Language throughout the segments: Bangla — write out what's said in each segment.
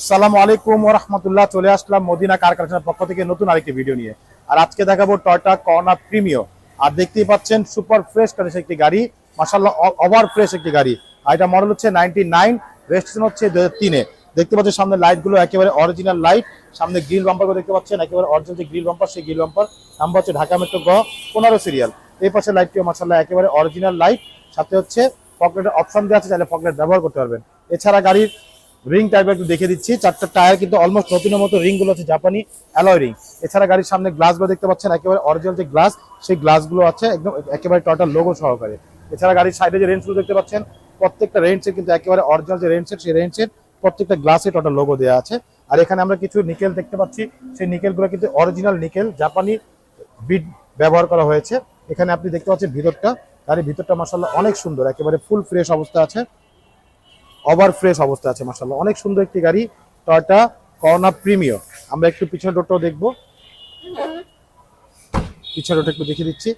আসসালামু আলাইকুম ওয়া রাহমাতুল্লাহ। চলে আসলাম মদিনা কার কারখানার পক্ষ থেকে নতুন আরেকটি ভিডিও নিয়ে। আর আজকে দেখাবো টয়োটা করোনা প্রিমিও। আর দেখতেই পাচ্ছেন সুপার ফ্রেশ কন্ডিশন একটি গাড়ি, মাশাআল্লাহ ওভার ফ্রেশ একটি গাড়ি। আর এটা মডেল হচ্ছে 99, রেজিস্ট্রেশন হচ্ছে 2003 এ। দেখতে পাচ্ছেন সামনে লাইটগুলো একেবারে অরিজিনাল লাইট, সামনে গ্রিল বাম্পারগুলো দেখতে পাচ্ছেন একেবারে অরিজিনাল যে গ্রিল বাম্পার, সেই গ্রিল বাম্পার নাম্বার হচ্ছে ঢাকা মেট্রো গ 15 সিরিয়াল। এই পাশে লাইটটিও মাশাআল্লাহ একেবারে অরিজিনাল লাইট, সাথে হচ্ছে পকেটের অপশন দেওয়া আছে, চাইলে পকেট ব্যবহার করতে পারবেন। এছাড়া গাড়ির রিং টাইপ একটু দেখে দিচ্ছি, চারটা টায়ার কিন্তু অলমোস্ট নতুনের মতো, রিং গুলো আছে জাপানি অ্যালয় রিং। এছাড়া গাড়ির সামনে গ্লাসগুলো দেখতে পাচ্ছেন একেবারে অরিজিনাল যে গ্লাস, সেই গ্লাসগুলো আছে একদম একেবারে টয়োটার লোগো সহকারে। এছাড়া গাড়ির সাইডে যে রেঞ্জগুলো দেখতে পাচ্ছেন, প্রত্যেকটা রেঞ্জের কিন্তু একেবারে অরিজিনাল যে রেঞ্জের, সেই রেঞ্জের প্রত্যেকটা গ্লাসে টয়োটার লোগো দেওয়া আছে। আর এখানে আমরা কিছু নিকেল দেখতে পাচ্ছি, সেই নিকেলগুলো কিন্তু অরিজিনাল নিকেল, জাপানি বিড ব্যবহার করা হয়েছে। এখানে আপনি দেখতে পাচ্ছেন ভিতরটা, গাড়ির ভিতরটা মাশাআল্লাহ অনেক সুন্দর, একেবারে ফুল ফ্রেশ অবস্থা আছে, ওভার ফ্রেশ অবস্থা আছে মাশাআল্লাহ। অনেক সুন্দর একটি গাড়ি টয়োটা করোনা প্রিমিও। আমরা একটু পিছনের ডোরটাও দেখবো, পিছনের ডোরটা একটু দেখিয়ে দিচ্ছি।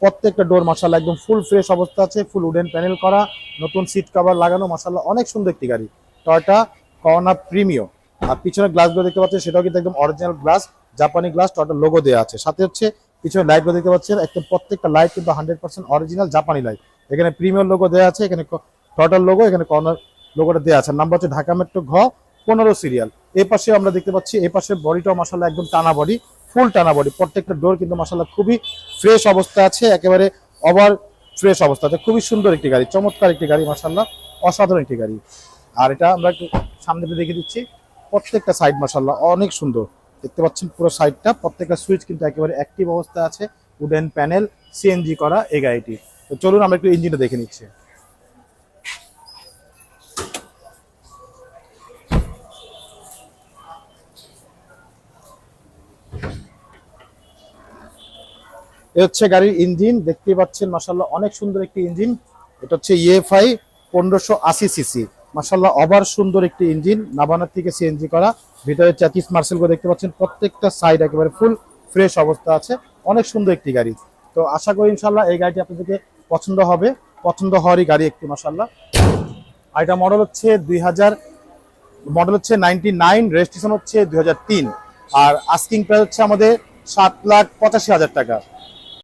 প্রত্যেকটা ডোর মাশাআল্লাহ একদম ফুল ফ্রেশ অবস্থা আছে, ফুল উডেন প্যানেল করা, নতুন সিট কভার লাগানো, মাশাআল্লাহ অনেক সুন্দর একটি গাড়ি টয়োটা করোনা প্রিমিও। আর পিছনের গ্লাসগুলো দেখতে পাচ্ছেন, সেটাও কিন্তু একদম অরিজিনাল গ্লাস, জাপানি গ্লাস, টয়োটার লোগো দেওয়া আছে। সাথে হচ্ছে পিছনে লাইটগুলো দেখতে পাচ্ছেন, একদম প্রত্যেকটা লাইট কিন্তু 100% অরিজিনাল জাপানি লাইট। এখানে প্রিমিয়ার লোগো দেওয়া আছে, এখানে টয়োটার লোগো, এখানে কর্নার লোগোটা দেওয়া আছে। নাম্বার হচ্ছে ঢাকা মেট্রো ঘ 15 সিরিয়াল। এই পাশে আমরা দেখতে পাচ্ছি, এই পাশে বডিটাও মাশাআল্লাহ একদম টানা বডি, ফুল টানা বডি। প্রত্যেকটা ডোর কিন্তু মাশাআল্লাহ খুবই ফ্রেশ অবস্থা আছে, একেবারে ওভার ফ্রেশ অবস্থা আছে। খুবই সুন্দর একটি গাড়ি, চমৎকার একটি গাড়ি মাশাআল্লাহ, অসাধারণ একটি গাড়ি। আর এটা আমরা একটু সামনে দেখে দিচ্ছি, প্রত্যেকটা সাইড মাশাআল্লাহ অনেক সুন্দর। দেখতে পাচ্ছেন পুরো সাইডটা, প্রত্যেকটা সুইচ কিন্তু একেবারে অ্যাক্টিভ অবস্থা আছে, উডেন প্যানেল, সিএনজি করা এই গাড়িটি। তো চলুন আমরা একটু ইঞ্জিনটা দেখে নিচ্ছি। এ হচ্ছে গাড়ির ইঞ্জিন, দেখতে পাচ্ছেন মাশাআল্লাহ অনেক সুন্দর একটি ইঞ্জিন। এটা হচ্ছে ইএফআই 1580 সিসি, মাশাআল্লাহ ওভার সুন্দর একটি ইঞ্জিন, নাভানার থেকে সিএনজি করা। ভিতরে চ্যাটিস মার্সেলগুলো দেখতে পাচ্ছেন, প্রত্যেকটা সাইড একেবারে ফুল ফ্রেশ অবস্থা আছে, অনেক সুন্দর একটি গাড়ি। তো আশা করি ইনশাআল্লাহ এই গাড়িটি আপনাদেরকে পছন্দ হবে, পছন্দ হওয়ারই গাড়ি একটি মাশাআল্লাহ। আর এটা মডেল হচ্ছে 2000, মডেল হচ্ছে 99, রেজিস্ট্রেশন হচ্ছে 2003। আর আস্কিং প্রাইস হচ্ছে আমাদের 7,85,000 টাকা।